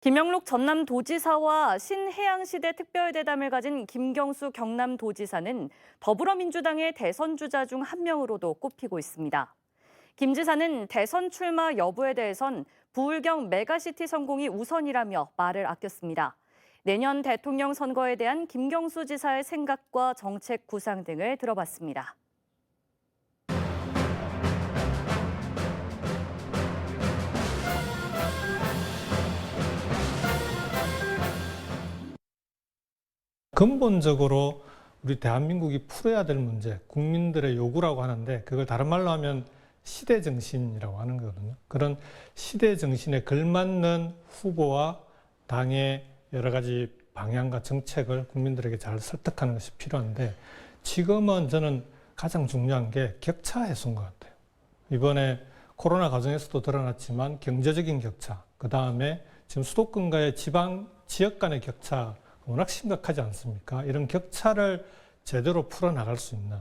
김영록 전남도지사와 신해양시대 특별대담을 가진 김경수 경남도지사는 더불어민주당의 대선 주자 중 한 명으로도 꼽히고 있습니다. 김 지사는 대선 출마 여부에 대해선 부울경 메가시티 성공이 우선이라며 말을 아꼈습니다. 내년 대통령 선거에 대한 김경수 지사의 생각과 정책 구상 등을 들어봤습니다. 근본적으로 우리 대한민국이 풀어야 될 문제, 국민들의 요구라고 하는데 그걸 다른 말로 하면 시대 정신이라고 하는 거거든요. 그런 시대 정신에 걸맞는 후보와 당의 여러 가지 방향과 정책을 국민들에게 잘 설득하는 것이 필요한데 지금은 저는 가장 중요한 게 격차 해소인 것 같아요. 이번에 코로나 과정에서도 드러났지만 경제적인 격차, 그 다음에 지금 수도권과의 지역 간의 격차 워낙 심각하지 않습니까? 이런 격차를 제대로 풀어나갈 수 있는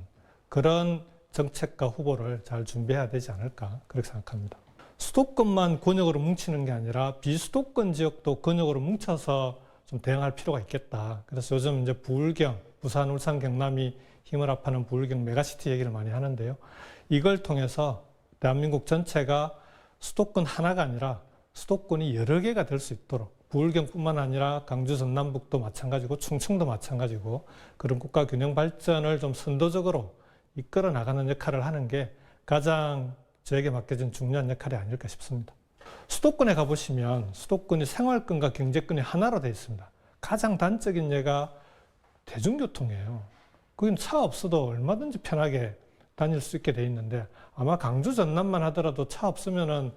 그런 정책과 후보를 잘 준비해야 되지 않을까 그렇게 생각합니다. 수도권만 권역으로 뭉치는 게 아니라 비수도권 지역도 권역으로 뭉쳐서 좀 대응할 필요가 있겠다. 그래서 요즘 이제 부울경, 부산, 울산, 경남이 힘을 합하는 부울경 메가시티 얘기를 많이 하는데요. 이걸 통해서 대한민국 전체가 수도권 하나가 아니라 수도권이 여러 개가 될 수 있도록 부울경뿐만 아니라 강주 전남북도 마찬가지고 충청도 마찬가지고 그런 국가 균형 발전을 좀 선도적으로 이끌어 나가는 역할을 하는 게 가장 저에게 맡겨진 중요한 역할이 아닐까 싶습니다. 수도권에 가보시면 수도권이 생활권과 경제권이 하나로 되어 있습니다. 가장 단적인 예가 대중교통이에요. 거긴 차 없어도 얼마든지 편하게 다닐 수 있게 돼 있는데 아마 강주 전남만 하더라도 차 없으면은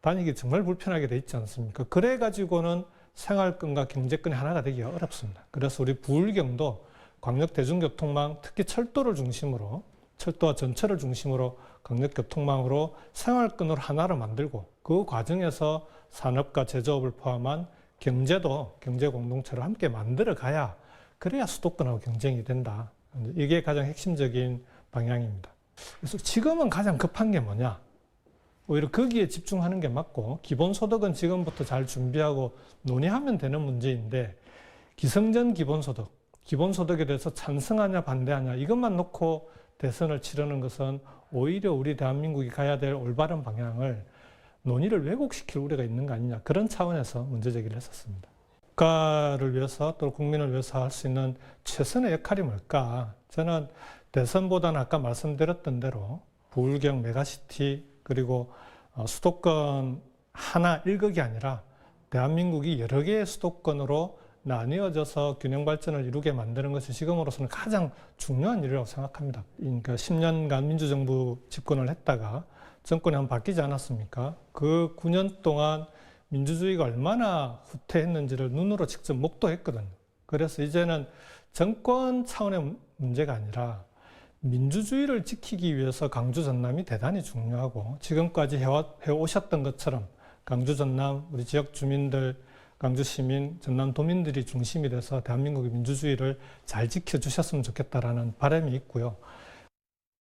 다니기 정말 불편하게 돼 있지 않습니까? 그래 가지고는 생활권과 경제권이 하나가 되기가 어렵습니다. 그래서 우리 부울경도 광역 대중교통망, 특히 철도를 중심으로 철도와 전철을 중심으로 광역교통망으로 생활권을 하나로 만들고 그 과정에서 산업과 제조업을 포함한 경제도 경제 공동체를 함께 만들어 가야 그래야 수도권하고 경쟁이 된다. 이게 가장 핵심적인 방향입니다. 그래서 지금은 가장 급한 게 뭐냐? 오히려 거기에 집중하는 게 맞고 기본소득은 지금부터 잘 준비하고 논의하면 되는 문제인데 기성전 기본소득, 기본소득에 대해서 찬성하냐 반대하냐 이것만 놓고 대선을 치르는 것은 오히려 우리 대한민국이 가야 될 올바른 방향을 논의를 왜곡시킬 우려가 있는 거 아니냐 그런 차원에서 문제제기를 했었습니다. 국가를 위해서 또 국민을 위해서 할 수 있는 최선의 역할이 뭘까? 저는 대선보다는 아까 말씀드렸던 대로 부울경 메가시티 그리고 수도권 하나 일극이 아니라 대한민국이 여러 개의 수도권으로 나뉘어져서 균형 발전을 이루게 만드는 것이 지금으로서는 가장 중요한 일이라고 생각합니다. 그러니까 10년간 민주정부 집권을 했다가 정권이 한번 바뀌지 않았습니까? 그 9년 동안 민주주의가 얼마나 후퇴했는지를 눈으로 직접 목도했거든요. 그래서 이제는 정권 차원의 문제가 아니라 민주주의를 지키기 위해서 강주 전남이 대단히 중요하고 지금까지 해오셨던 것처럼 강주 전남 우리 지역 주민들 강주 시민 전남 도민들이 중심이 돼서 대한민국의 민주주의를 잘 지켜주셨으면 좋겠다라는 바람이 있고요.